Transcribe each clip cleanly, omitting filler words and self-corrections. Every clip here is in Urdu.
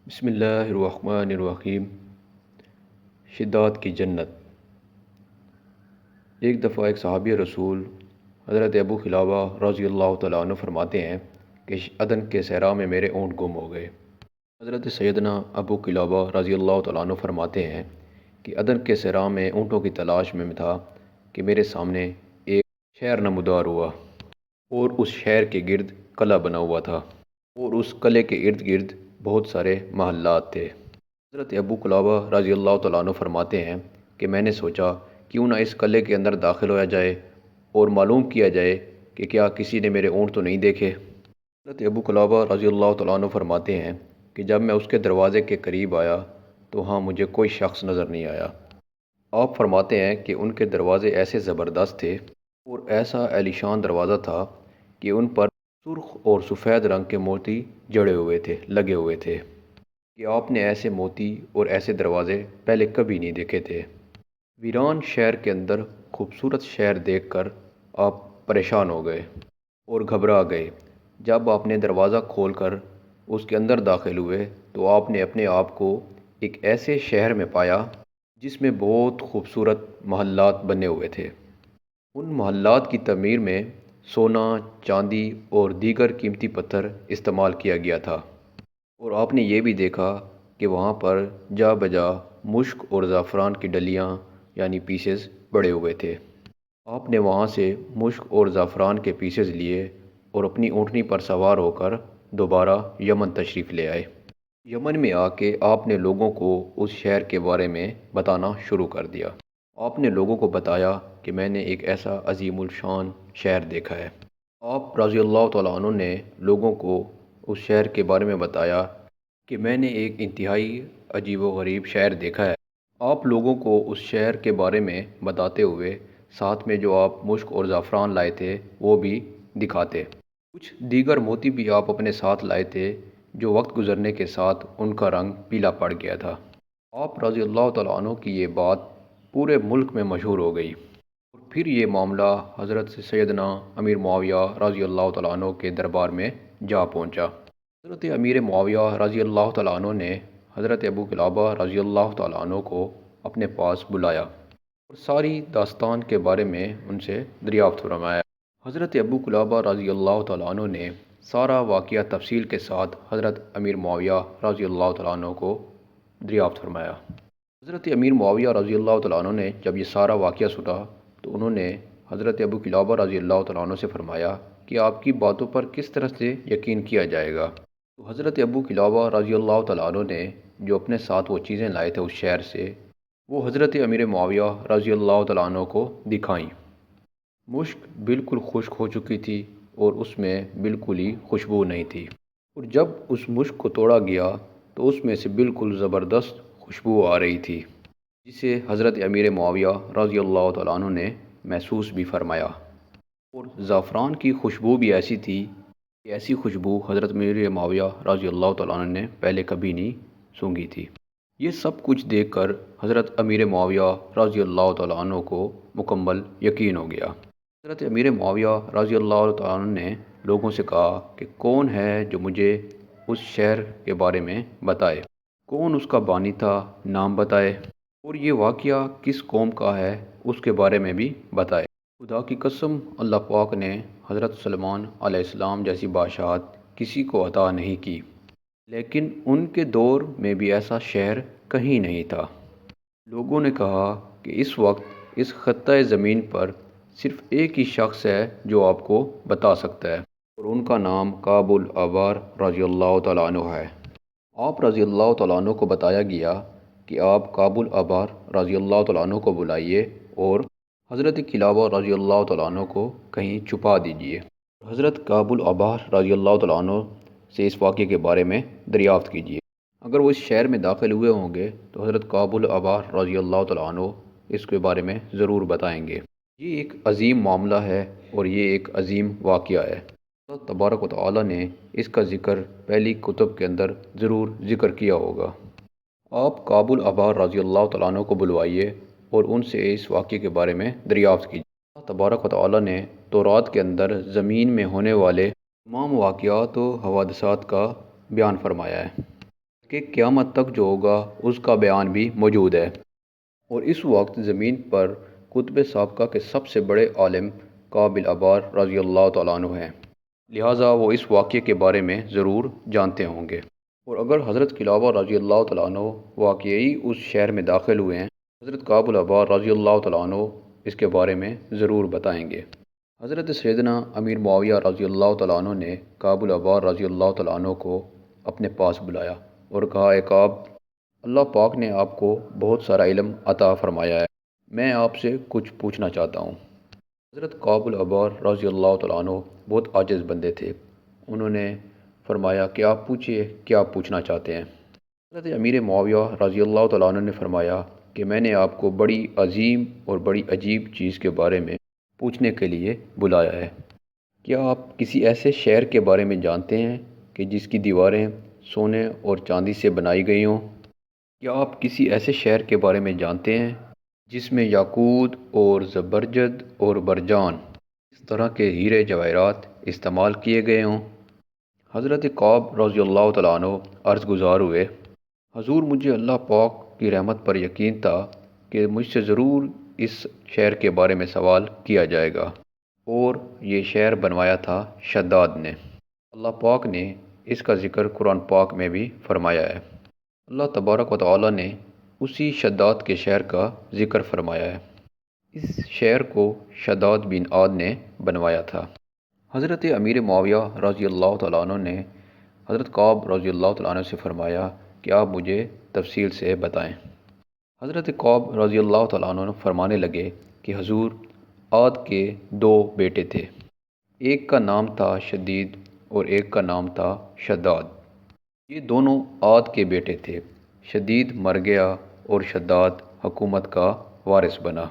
بسم اللہ الرحمن الرحیم۔ شدات کی جنت۔ ایک دفعہ ایک صحابی رسول حضرت ابو قلابہ رضی اللہ تعالیٰ عنہ فرماتے ہیں کہ عدن کے صحرا میں میرے اونٹ گم ہو گئے۔ حضرت سیدنا ابو قلابہ رضی اللہ تعالیٰ عنہ فرماتے ہیں کہ عدن کے صحرا میں اونٹوں کی تلاش میں تھا کہ میرے سامنے ایک شہر نمودار ہوا، اور اس شہر کے گرد قلعہ بنا ہوا تھا، اور اس قلعے کے ارد گرد بہت سارے محلات تھے۔ حضرت ابو قلابہ رضی اللہ تعالیٰ عنہ فرماتے ہیں کہ میں نے سوچا کیوں نہ اس قلعے کے اندر داخل ہوا جائے اور معلوم کیا جائے کہ کیا کسی نے میرے اونٹ تو نہیں دیکھے۔ حضرت ابو قلابہ رضی اللہ تعالیٰ عنہ فرماتے ہیں کہ جب میں اس کے دروازے کے قریب آیا تو وہاں مجھے کوئی شخص نظر نہیں آیا۔ آپ فرماتے ہیں کہ ان کے دروازے ایسے زبردست تھے اور ایسا عالیشان دروازہ تھا کہ ان پر سرخ اور سفید رنگ کے موتی جڑے ہوئے تھے، لگے ہوئے تھے کہ آپ نے ایسے موتی اور ایسے دروازے پہلے کبھی نہیں دیکھے تھے۔ ویران شہر کے اندر خوبصورت شہر دیکھ کر آپ پریشان ہو گئے اور گھبرا گئے۔ جب آپ نے دروازہ کھول کر اس کے اندر داخل ہوئے تو آپ نے اپنے آپ کو ایک ایسے شہر میں پایا جس میں بہت خوبصورت محلات بنے ہوئے تھے۔ ان محلات کی تعمیر میں سونا، چاندی اور دیگر قیمتی پتھر استعمال کیا گیا تھا، اور آپ نے یہ بھی دیکھا کہ وہاں پر جا بجا مشک اور زعفران کی ڈلیاں یعنی پیسز پڑے ہوئے تھے۔ آپ نے وہاں سے مشک اور زعفران کے پیسز لیے اور اپنی اونٹنی پر سوار ہو کر دوبارہ یمن تشریف لے آئے۔ یمن میں آ کے آپ نے لوگوں کو اس شہر کے بارے میں بتانا شروع کر دیا۔ آپ نے لوگوں کو بتایا کہ میں نے ایک ایسا عظیم الشان شہر دیکھا ہے۔ آپ رضی اللہ تعالیٰ عنہ نے لوگوں کو اس شہر کے بارے میں بتایا کہ میں نے ایک انتہائی عجیب و غریب شہر دیکھا ہے۔ آپ لوگوں کو اس شہر کے بارے میں بتاتے ہوئے ساتھ میں جو آپ مشک اور زعفران لائے تھے وہ بھی دکھاتے۔ کچھ دیگر موتی بھی آپ اپنے ساتھ لائے تھے جو وقت گزرنے کے ساتھ ان کا رنگ پیلا پڑ گیا تھا۔ آپ رضی اللہ تعالیٰ عنہ کی یہ بات پورے ملک میں مشہور ہو گئی، اور پھر یہ معاملہ حضرت سیدنا امیر معاویہ رضی اللہ تعالیٰ عنہ کے دربار میں جا پہنچا۔ حضرت امیر معاویہ رضی اللہ تعالیٰ عنہ نے حضرت ابو قلابہ رضی اللہ تعالیٰ عنہ کو اپنے پاس بلایا اور ساری داستان کے بارے میں ان سے دریافت فرمایا۔ حضرت ابو قلابہ رضی اللہ تعالیٰ عنہ نے سارا واقعہ تفصیل کے ساتھ حضرت امیر معاویہ رضی اللہ تعالیٰ عنہ کو دریافت فرمایا۔ حضرت امیر معاویہ رضی اللہ تعالیٰ عنہ نے جب یہ سارا واقعہ سنا تو انہوں نے حضرت ابو قلابہ رضی اللہ تعالیٰ عنہ سے فرمایا کہ آپ کی باتوں پر کس طرح سے یقین کیا جائے گا؟ تو حضرت ابو قلابہ رضی اللہ تعالیٰ عنہ نے جو اپنے ساتھ وہ چیزیں لائے تھے اس شہر سے، وہ حضرت امیر معاویہ رضی اللہ تعالیٰ عنہ کو دکھائیں۔ مشک بالکل خشک ہو چکی تھی اور اس میں بالکل ہی خوشبو نہیں تھی، اور جب اس مشک کو توڑا گیا تو اس میں سے بالکل زبردست خوشبو آ رہی تھی، جسے حضرت امیر معاویہ رضی اللہ تعالیٰ عنہ نے محسوس بھی فرمایا۔ اور زعفران کی خوشبو بھی ایسی تھی کہ ایسی خوشبو حضرت امیر معاویہ رضی اللہ تعالیٰ عنہ نے پہلے کبھی نہیں سونگھی تھی۔ یہ سب کچھ دیکھ کر حضرت امیر معاویہ رضی اللہ تعالیٰ عنہ کو مکمل یقین ہو گیا۔ حضرت امیر معاویہ رضی اللہ تعالیٰ عنہ نے لوگوں سے کہا کہ کون ہے جو مجھے اس شہر کے بارے میں بتائے، کون اس کا بانی تھا، نام بتائے، اور یہ واقعہ کس قوم کا ہے اس کے بارے میں بھی بتائے۔ خدا کی قسم، اللہ پاک نے حضرت سلمان علیہ السلام جیسی بادشاہت کسی کو عطا نہیں کی، لیکن ان کے دور میں بھی ایسا شہر کہیں نہیں تھا۔ لوگوں نے کہا کہ اس وقت اس خطۂ زمین پر صرف ایک ہی شخص ہے جو آپ کو بتا سکتا ہے، اور ان کا نام کعب الاحبار رضی اللہ تعالیٰ عنہ ہے۔ آپ رضی اللہ تعالیٰ عنہ کو بتایا گیا کہ آپ کعب الاحبار رضی اللہ تعالیٰ عنہ کو بلائیے اور حضرت قلابہ رضی اللہ تعالیٰ عنہ کو کہیں چھپا دیجیے۔ حضرت کعب الاحبار رضی اللہ تعالیٰ عنہ سے اس واقعے کے بارے میں دریافت کیجیے۔ اگر وہ اس شہر میں داخل ہوئے ہوں گے تو حضرت کعب الاحبار رضی اللہ تعالیٰ عنہ اس کے بارے میں ضرور بتائیں گے۔ یہ ایک عظیم معاملہ ہے اور یہ ایک عظیم واقعہ ہے۔ اللہ تبارک و تعالیٰ نے اس کا ذکر پہلی کتب کے اندر ضرور ذکر کیا ہوگا۔ آپ کعب الاحبار رضی اللہ تعالیٰ عنہ کو بلوائیے اور ان سے اس واقعے کے بارے میں دریافت کیجیے۔ اللہ تبارک و تعالیٰ نے تورات کے اندر زمین میں ہونے والے تمام واقعات و حوادثات کا بیان فرمایا ہے، کہ قیامت تک جو ہوگا اس کا بیان بھی موجود ہے، اور اس وقت زمین پر قطب سابقہ کے سب سے بڑے عالم کعب الأحبار رضی اللہ تعالیٰ عنہ ہیں، لہٰذا وہ اس واقعے کے بارے میں ضرور جانتے ہوں گے۔ اور اگر حضرت کلابہ رضی اللہ تعالیٰ عنہ واقعی اس شہر میں داخل ہوئے ہیں، حضرت کعب الأحبار رضی اللہ تعالیٰ عنہ اس کے بارے میں ضرور بتائیں گے۔ حضرت سیدنا امیر معاویہ رضی اللہ تعالیٰ عنہ نے کعب الأحبار رضی اللہ تعالیٰ عنہ کو اپنے پاس بلایا اور کہا، اے کعب، اللہ پاک نے آپ کو بہت سارا علم عطا فرمایا ہے، میں آپ سے کچھ پوچھنا چاہتا ہوں۔ حضرت کعب الأحبار رضی اللہ تعالیٰ عنہ بہت عاجز بندے تھے، انہوں نے فرمایا کہ آپ پوچھیے، کیا پوچھنا چاہتے ہیں؟ حضرت امیر معاویہ رضی اللہ تعالیٰ عنہ نے فرمایا کہ میں نے آپ کو بڑی عظیم اور بڑی عجیب چیز کے بارے میں پوچھنے کے لیے بلایا ہے۔ کیا آپ کسی ایسے شہر کے بارے میں جانتے ہیں کہ جس کی دیواریں سونے اور چاندی سے بنائی گئی ہوں؟ کیا آپ کسی ایسے شہر کے بارے میں جانتے ہیں جس میں یاقوت اور زبرجد اور برجان اس طرح کے ہیرے جواہرات استعمال کیے گئے ہوں؟ حضرت کعب رضی اللہ تعالیٰ عنہ عرض گزار ہوئے، حضور مجھے اللہ پاک کی رحمت پر یقین تھا کہ مجھ سے ضرور اس شہر کے بارے میں سوال کیا جائے گا، اور یہ شہر بنوایا تھا شداد نے۔ اللہ پاک نے اس کا ذکر قرآن پاک میں بھی فرمایا ہے۔ اللہ تبارک و تعالیٰ نے اسی شداد کے شہر کا ذکر فرمایا ہے۔ اس شہر کو شداد بن عاد نے بنوایا تھا۔ حضرت امیر معاویہ رضی اللہ تعالیٰ عنہ نے حضرت کعب رضی اللہ تعالیٰ عنہ سے فرمایا کہ آپ مجھے تفصیل سے بتائیں۔ حضرت کعب رضی اللہ تعالیٰ عنہ فرمانے لگے کہ حضور، عاد کے دو بیٹے تھے، ایک کا نام تھا شدید اور ایک کا نام تھا شداد۔ یہ دونوں عاد کے بیٹے تھے۔ شدید مر گیا اور شداد حکومت کا وارث بنا۔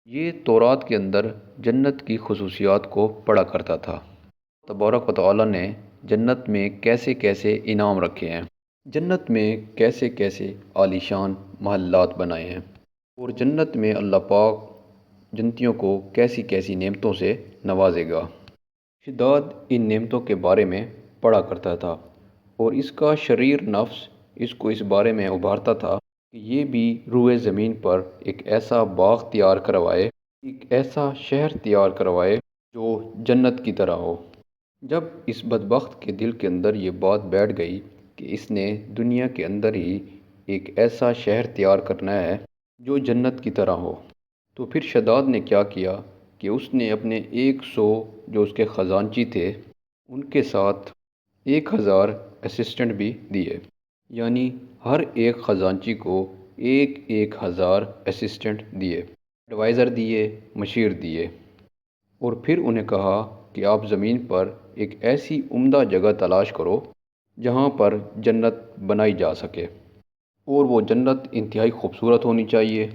یہ تورات کے اندر جنت کی خصوصیات کو پڑھا کرتا تھا۔ تبارک و تعالیٰ نے جنت میں کیسے کیسے انعام رکھے ہیں، جنت میں کیسے کیسے عالیشان محلات بنائے ہیں، اور جنت میں اللہ پاک جنتیوں کو کیسی کیسی نعمتوں سے نوازے گا۔ شداد ان نعمتوں کے بارے میں پڑھا کرتا تھا، اور اس کا شریر نفس اس کو اس بارے میں ابھارتا تھا کہ یہ بھی روئے زمین پر ایک ایسا باغ تیار کروائے، ایک ایسا شہر تیار کروائے جو جنت کی طرح ہو۔ جب اس بدبخت کے دل کے اندر یہ بات بیٹھ گئی کہ اس نے دنیا کے اندر ہی ایک ایسا شہر تیار کرنا ہے جو جنت کی طرح ہو، تو پھر شداد نے کیا کیا کہ اس نے اپنے 100 جو اس کے خزانچی تھے ان کے ساتھ 1000 اسسٹنٹ بھی دیے، یعنی ہر ایک خزانچی کو 1000 اسسٹنٹ دیے، ایڈوائزر دیے، مشیر دیے، اور پھر انہیں کہا کہ آپ زمین پر ایک ایسی عمدہ جگہ تلاش کرو جہاں پر جنت بنائی جا سکے، اور وہ جنت انتہائی خوبصورت ہونی چاہیے،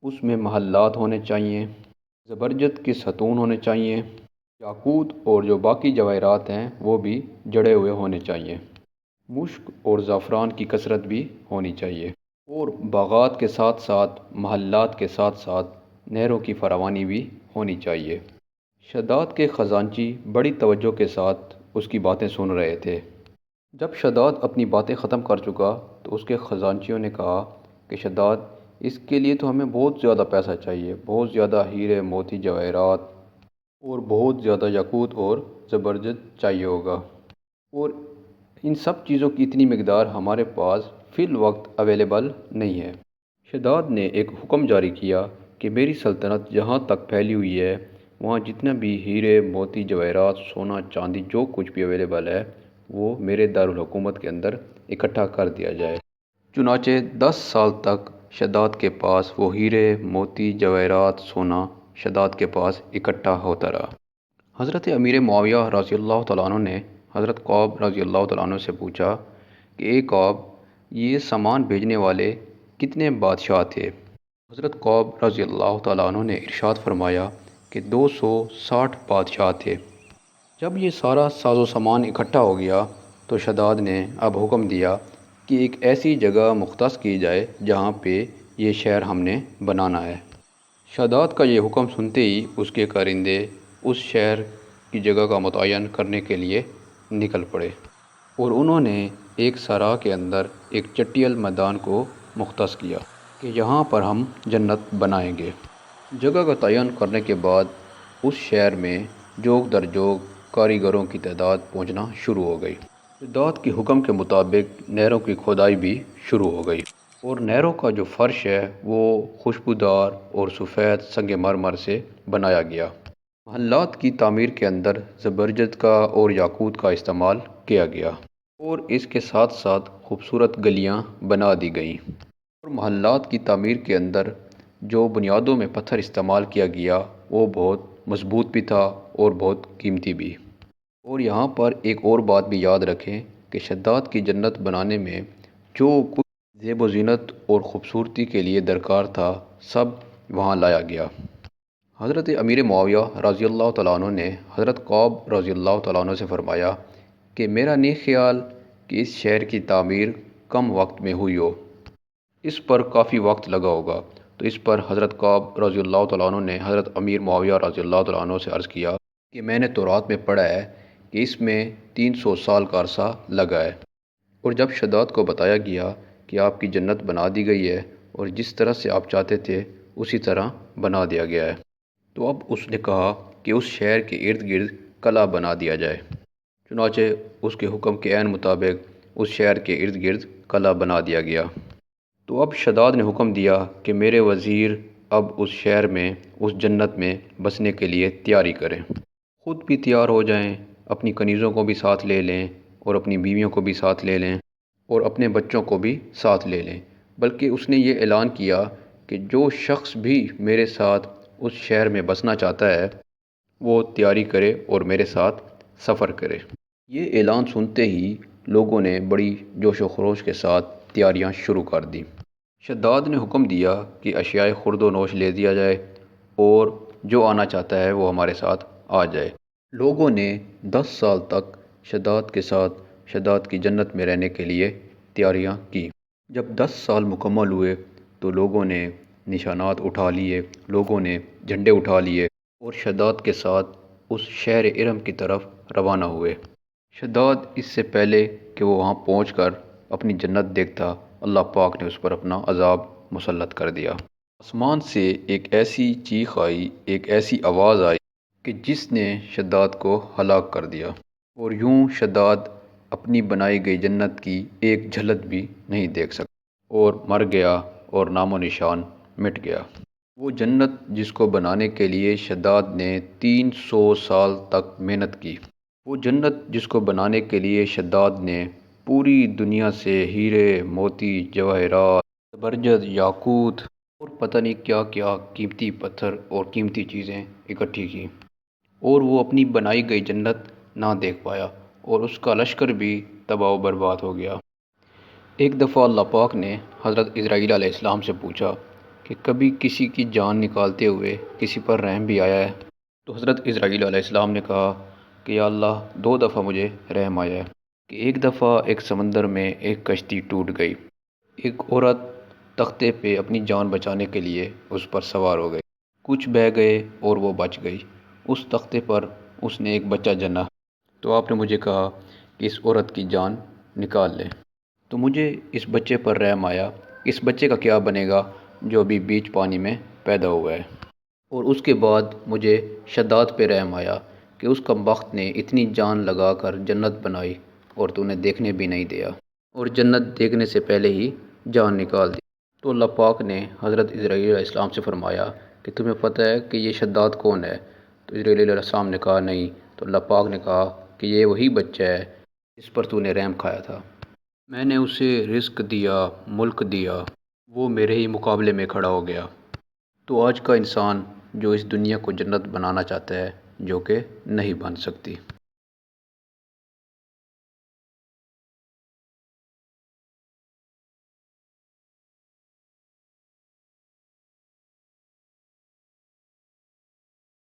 اس میں محلات ہونے چاہیے، زبرجد کے ستون ہونے چاہیے، یاقوت اور جو باقی جواہرات ہیں وہ بھی جڑے ہوئے ہونے چاہیے، مشک اور زعفران کی کثرت بھی ہونی چاہیے، اور باغات کے ساتھ ساتھ محلات کے ساتھ ساتھ نہروں کی فراوانی بھی ہونی چاہیے۔ شداد کے خزانچی بڑی توجہ کے ساتھ اس کی باتیں سن رہے تھے۔ جب شداد اپنی باتیں ختم کر چکا تو اس کے خزانچیوں نے کہا کہ شداد، اس کے لیے تو ہمیں بہت زیادہ پیسہ چاہیے، بہت زیادہ ہیرے موتی جواہرات اور بہت زیادہ یاقوت اور زبرجد چاہیے ہوگا، اور ان سب چیزوں کی اتنی مقدار ہمارے پاس فی الوقت اویلیبل نہیں ہے۔ شداد نے ایک حکم جاری کیا کہ میری سلطنت جہاں تک پھیلی ہوئی ہے وہاں جتنا بھی ہیرے موتی جواہرات سونا چاندی جو کچھ بھی اویلیبل ہے وہ میرے دارالحکومت کے اندر اکٹھا کر دیا جائے۔ چنانچہ 10 سال تک شداد کے پاس وہ ہیرے موتی جواہرات سونا شداد کے پاس اکٹھا ہوتا رہا۔ حضرت امیر معاویہ رضی اللہ تعالیٰ عنہ نے حضرت کعب رضی اللہ تعالیٰ عنہ سے پوچھا کہ اے کعب، یہ سامان بھیجنے والے کتنے بادشاہ تھے؟ حضرت کعب رضی اللہ تعالیٰ عنہ نے ارشاد فرمایا کہ 260 بادشاہ تھے۔ جب یہ سارا ساز و سامان اکٹھا ہو گیا تو شداد نے اب حکم دیا کہ ایک ایسی جگہ مختص کی جائے جہاں پہ یہ شہر ہم نے بنانا ہے۔ شداد کا یہ حکم سنتے ہی اس کے کارندے اس شہر کی جگہ کا متعین کرنے کے لیے نکل پڑے۔ اور انہوں نے ایک سرا کے اندر ایک چٹیل میدان کو مختص کیا کہ یہاں پر ہم جنت بنائیں گے۔ جگہ کا تعین کرنے کے بعد اس شہر میں جوگ در جوگ کاریگروں کی تعداد پہنچنا شروع ہو گئی۔ شداد کے حکم کے مطابق نہروں کی کھدائی بھی شروع ہو گئی، اور نہروں کا جو فرش ہے وہ خوشبودار اور سفید سنگ مرمر سے بنایا گیا۔ محلات کی تعمیر کے اندر زبرجد کا اور یاقوت کا استعمال کیا گیا، اور اس کے ساتھ ساتھ خوبصورت گلیاں بنا دی گئیں۔ اور محلات کی تعمیر کے اندر جو بنیادوں میں پتھر استعمال کیا گیا وہ بہت مضبوط بھی تھا اور بہت قیمتی بھی۔ اور یہاں پر ایک اور بات بھی یاد رکھیں کہ شداد کی جنت بنانے میں جو کچھ زیب و زینت اور خوبصورتی کے لیے درکار تھا سب وہاں لایا گیا۔ حضرت امیر معاویہ رضی اللہ تعالیٰ عنہ نے حضرت قعب رضی اللہ تعالیٰ عنہ سے فرمایا کہ میرا نہیں خیال کہ اس شہر کی تعمیر کم وقت میں ہوئی ہو، اس پر کافی وقت لگا ہوگا۔ تو اس پر حضرت قعب رضی اللہ تعالیٰ عنہ نے حضرت امیر معاویہ رضی اللہ تعالیٰ عنہ سے عرض کیا کہ میں نے تورات میں پڑھا ہے کہ اس میں 300 سال کا عرصہ لگا ہے۔ اور جب شداد کو بتایا گیا کہ آپ کی جنت بنا دی گئی ہے اور جس طرح سے آپ چاہتے تھے اسی طرح بنا دیا گیا ہے، تو اب اس نے کہا کہ اس شہر کے ارد گرد قلعہ بنا دیا جائے۔ چنانچہ اس کے حکم کے عین مطابق اس شہر کے ارد گرد قلعہ بنا دیا گیا۔ تو اب شداد نے حکم دیا کہ میرے وزیر اب اس شہر میں اس جنت میں بسنے کے لیے تیاری کریں، خود بھی تیار ہو جائیں، اپنی کنیزوں کو بھی ساتھ لے لیں اور اپنی بیویوں کو بھی ساتھ لے لیں اور اپنے بچوں کو بھی ساتھ لے لیں۔ بلکہ اس نے یہ اعلان کیا کہ جو شخص بھی میرے ساتھ اس شہر میں بسنا چاہتا ہے وہ تیاری کرے اور میرے ساتھ سفر کرے۔ یہ اعلان سنتے ہی لوگوں نے بڑی جوش و خروش کے ساتھ تیاریاں شروع کر دیں۔ شداد نے حکم دیا کہ اشیاء خورد و نوش لے دیا جائے اور جو آنا چاہتا ہے وہ ہمارے ساتھ آ جائے۔ لوگوں نے 10 سال تک شداد کے ساتھ شداد کی جنت میں رہنے کے لیے تیاریاں کی۔ جب 10 سال مکمل ہوئے تو لوگوں نے نشانات اٹھا لیے، لوگوں نے جھنڈے اٹھا لیے اور شداد کے ساتھ اس شہر ارم کی طرف روانہ ہوئے۔ شداد اس سے پہلے کہ وہ وہاں پہنچ کر اپنی جنت دیکھتا، اللہ پاک نے اس پر اپنا عذاب مسلط کر دیا۔ آسمان سے ایک ایسی چیخ آئی، ایک ایسی آواز آئی کہ جس نے شداد کو ہلاک کر دیا، اور یوں شداد اپنی بنائی گئی جنت کی ایک جھلک بھی نہیں دیکھ سکا اور مر گیا اور نام و نشان مٹ گیا۔ وہ جنت جس کو بنانے کے لیے شداد نے 300 سال تک محنت کی، وہ جنت جس کو بنانے کے لیے شداد نے پوری دنیا سے ہیرے، موتی، جواہرات، زبرجد، یاقوت اور پتہ نہیں کیا کیا قیمتی پتھر اور قیمتی چیزیں اکٹھی کی، اور وہ اپنی بنائی گئی جنت نہ دیکھ پایا اور اس کا لشکر بھی تباہ و برباد ہو گیا۔ ایک دفعہ اللہ پاک نے حضرت اسرائیل علیہ السلام سے پوچھا کہ کبھی کسی کی جان نکالتے ہوئے کسی پر رحم بھی آیا ہے؟ تو حضرت اسرائیل علیہ السلام نے کہا کہ یا اللہ 2 دفعہ مجھے رحم آیا ہے، کہ ایک دفعہ ایک سمندر میں ایک کشتی ٹوٹ گئی، ایک عورت تختے پہ اپنی جان بچانے کے لیے اس پر سوار ہو گئی، کچھ بہہ گئے اور وہ بچ گئی، اس تختے پر اس نے ایک بچہ جنا، تو آپ نے مجھے کہا کہ اس عورت کی جان نکال لیں، تو مجھے اس بچے پر رحم آیا، اس بچے کا کیا بنے گا جو ابھی بیچ پانی میں پیدا ہوا ہے۔ اور اس کے بعد مجھے شداد پہ رحم آیا کہ اس کمبخت نے اتنی جان لگا کر جنت بنائی اور تو نے دیکھنے بھی نہیں دیا، اور جنت دیکھنے سے پہلے ہی جان نکال دی۔ تو اللہ پاک نے حضرت اسرائیل علیہ السلام سے فرمایا کہ تمہیں پتہ ہے کہ یہ شداد کون ہے؟ تو اسرائیل علیہ السلام نے کہا نہیں۔ تو اللہ پاک نے کہا کہ یہ وہی بچہ ہے جس پر تو نے رحم کھایا تھا، میں نے اسے رزق دیا، ملک دیا، وہ میرے ہی مقابلے میں کھڑا ہو گیا۔ تو آج کا انسان جو اس دنیا کو جنت بنانا چاہتا ہے جو کہ نہیں بن سکتی۔